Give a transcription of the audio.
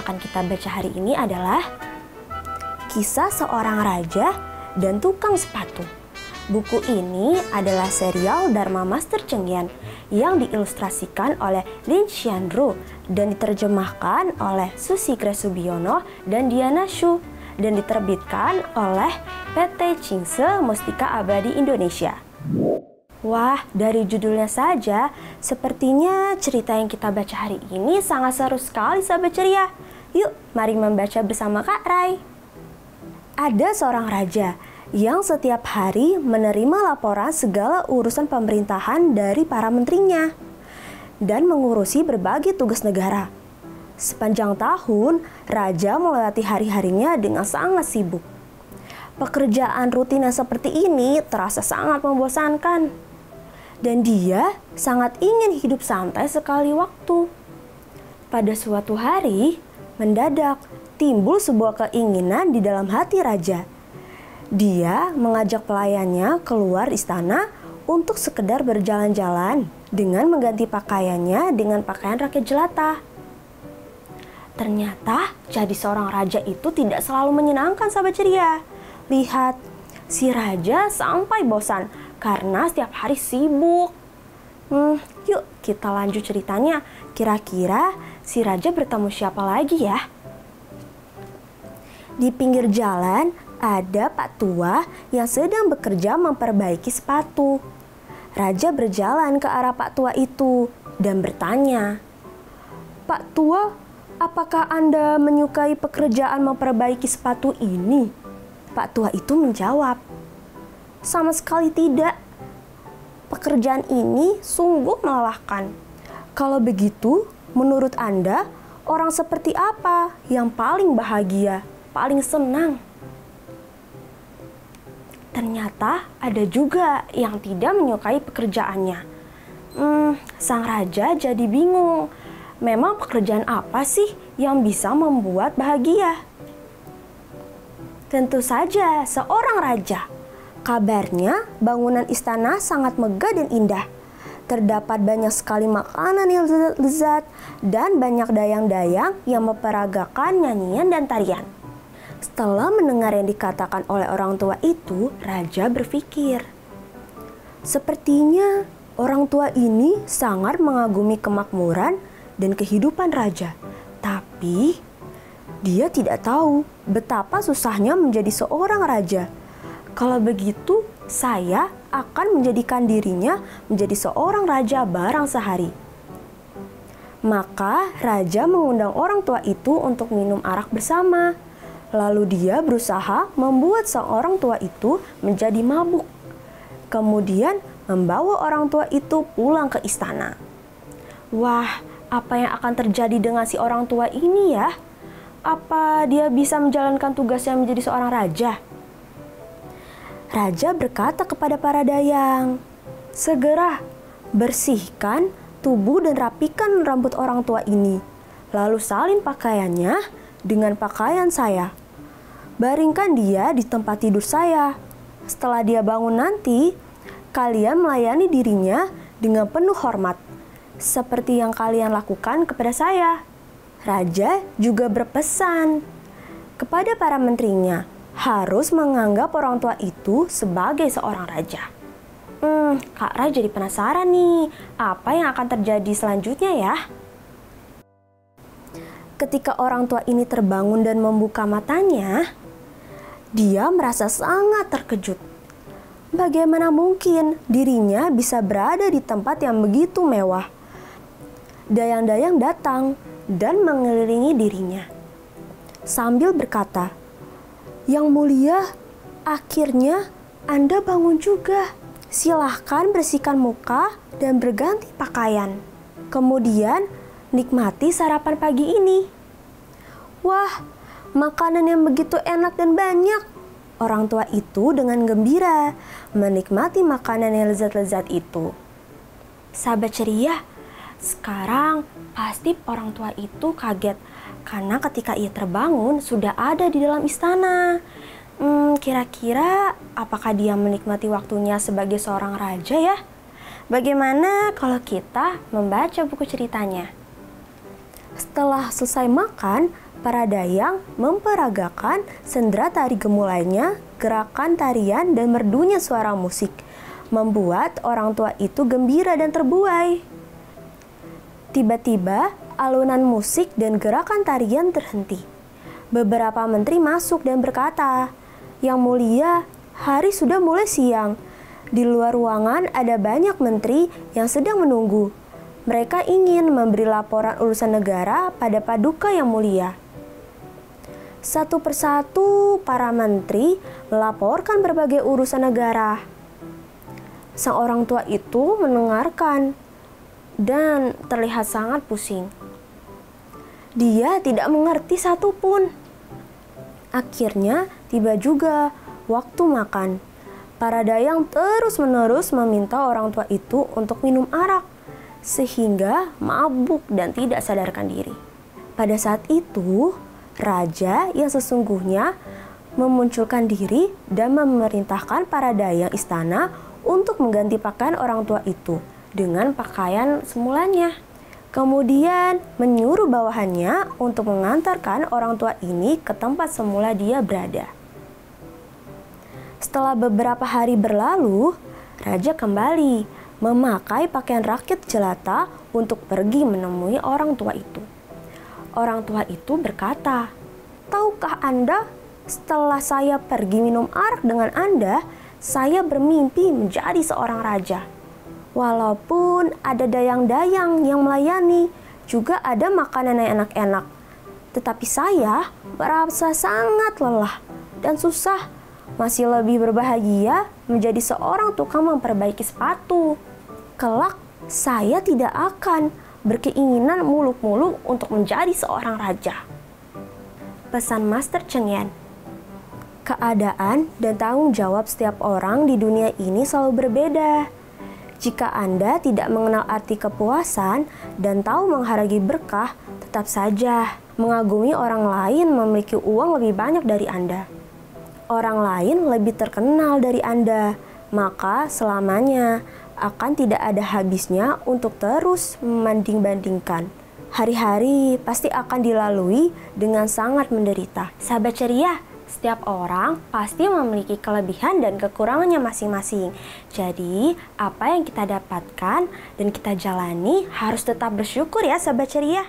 akan kita baca hari ini adalah Kisah Seorang Raja dan Tukang Sepatu. Buku ini adalah serial Dharma Master Cheng Yen yang diilustrasikan oleh Lin Xianru dan diterjemahkan oleh Susi Gresubiono dan Diana Shu dan diterbitkan oleh PT Cingse Mustika Abadi Indonesia. Wah, dari judulnya saja, sepertinya cerita yang kita baca hari ini sangat seru sekali, sahabat ceria. Yuk, mari membaca bersama Kak Rai. Ada seorang raja yang setiap hari menerima laporan segala urusan pemerintahan dari para menterinya dan mengurusi berbagai tugas negara. Sepanjang tahun, raja melewati hari-harinya dengan sangat sibuk. Pekerjaan rutin yang seperti ini terasa sangat membosankan. Dan dia sangat ingin hidup santai sekali waktu. Pada suatu hari, mendadak timbul sebuah keinginan di dalam hati raja. Dia mengajak pelayannya keluar istana untuk sekedar berjalan-jalan dengan mengganti pakaiannya dengan pakaian rakyat jelata. Ternyata jadi seorang raja itu tidak selalu menyenangkan, sahabat ceria. Lihat, si raja sampai bosan karena setiap hari sibuk. Yuk kita lanjut ceritanya. Kira-kira si raja bertemu siapa lagi ya? Di pinggir jalan ada Pak Tua yang sedang bekerja memperbaiki sepatu. Raja berjalan ke arah Pak Tua itu dan bertanya, "Pak Tua, apakah Anda menyukai pekerjaan memperbaiki sepatu ini?" Pak Tua itu menjawab, "Sama sekali tidak. Pekerjaan ini sungguh melelahkan. Kalau begitu, menurut Anda, orang seperti apa yang paling bahagia, paling senang?" Ternyata ada juga yang tidak menyukai pekerjaannya. Sang raja jadi bingung. Memang pekerjaan apa sih yang bisa membuat bahagia? Tentu saja seorang raja. Kabarnya bangunan istana sangat megah dan indah. Terdapat banyak sekali makanan yang lezat dan banyak dayang-dayang yang memperagakan nyanyian dan tarian. Setelah mendengar yang dikatakan oleh orang tua itu, raja berpikir, sepertinya orang tua ini sangat mengagumi kemakmuran dan kehidupan raja. Tapi dia tidak tahu betapa susahnya menjadi seorang raja. Kalau begitu, saya akan menjadikan dirinya menjadi seorang raja barang sehari. Maka raja mengundang orang tua itu untuk minum arak bersama. Lalu dia berusaha membuat sang orang tua itu menjadi mabuk. Kemudian membawa orang tua itu pulang ke istana. Wah, apa yang akan terjadi dengan si orang tua ini ya? Apa dia bisa menjalankan tugasnya menjadi seorang raja? Raja berkata kepada para dayang, "Segera bersihkan tubuh dan rapikan rambut orang tua ini. Lalu salin pakaiannya dengan pakaian saya. Baringkan dia di tempat tidur saya. Setelah dia bangun nanti, kalian melayani dirinya dengan penuh hormat, seperti yang kalian lakukan kepada saya." Raja juga berpesan kepada para menterinya harus menganggap orang tua itu sebagai seorang raja. Kak Rai jadi penasaran nih, apa yang akan terjadi selanjutnya ya? Ketika orang tua ini terbangun dan membuka matanya, dia merasa sangat terkejut. Bagaimana mungkin dirinya bisa berada di tempat yang begitu mewah? Dayang-dayang datang dan mengelilingi dirinya sambil berkata, "Yang mulia, akhirnya Anda bangun juga. Silahkan bersihkan muka dan berganti pakaian. Kemudian nikmati sarapan pagi ini." Wah, makanan yang begitu enak dan banyak. Orang tua itu dengan gembira menikmati makanan yang lezat-lezat itu. Sahabat ceria, sekarang pasti orang tua itu kaget karena ketika ia terbangun sudah ada di dalam istana. Kira-kira apakah dia menikmati waktunya sebagai seorang raja ya? Bagaimana kalau kita membaca buku ceritanya? Setelah selesai makan, para dayang memperagakan sendera tari gemulainya, gerakan tarian dan merdunya suara musik, membuat orang tua itu gembira dan terbuai. Tiba-tiba, alunan musik dan gerakan tarian terhenti. Beberapa menteri masuk dan berkata, "Yang mulia, hari sudah mulai siang. Di luar ruangan ada banyak menteri yang sedang menunggu. Mereka ingin memberi laporan urusan negara pada Paduka Yang Mulia." Satu persatu para menteri melaporkan berbagai urusan negara. Sang orang tua itu mendengarkan dan terlihat sangat pusing. Dia tidak mengerti satupun. Akhirnya tiba juga waktu makan. Para dayang terus-menerus meminta orang tua itu untuk minum arak, sehingga mabuk dan tidak sadarkan diri. Pada saat itu, raja yang sesungguhnya memunculkan diri dan memerintahkan para dayang istana untuk mengganti pakaian orang tua itu dengan pakaian semulanya. Kemudian menyuruh bawahannya untuk mengantarkan orang tua ini ke tempat semula dia berada. Setelah beberapa hari berlalu, raja kembali memakai pakaian rakyat jelata untuk pergi menemui orang tua itu. Orang tua itu berkata, "Tahukah Anda, setelah saya pergi minum arak dengan Anda, saya bermimpi menjadi seorang raja. Walaupun ada dayang-dayang yang melayani, juga ada makanan yang enak-enak. Tetapi saya merasa sangat lelah dan susah. Masih lebih berbahagia menjadi seorang tukang memperbaiki sepatu. Kelak, saya tidak akan berkeinginan muluk-muluk untuk menjadi seorang raja." Pesan Master Cheng Yen. Keadaan dan tanggung jawab setiap orang di dunia ini selalu berbeda. Jika Anda tidak mengenal arti kepuasan dan tahu menghargai berkah, tetap saja mengagumi orang lain memiliki uang lebih banyak dari Anda. Orang lain lebih terkenal dari Anda, maka selamanya akan tidak ada habisnya untuk terus membanding-bandingkan. Hari-hari pasti akan dilalui dengan sangat menderita. Sahabat ceria, setiap orang pasti memiliki kelebihan dan kekurangannya masing-masing. Jadi, apa yang kita dapatkan dan kita jalani harus tetap bersyukur ya sahabat ceria.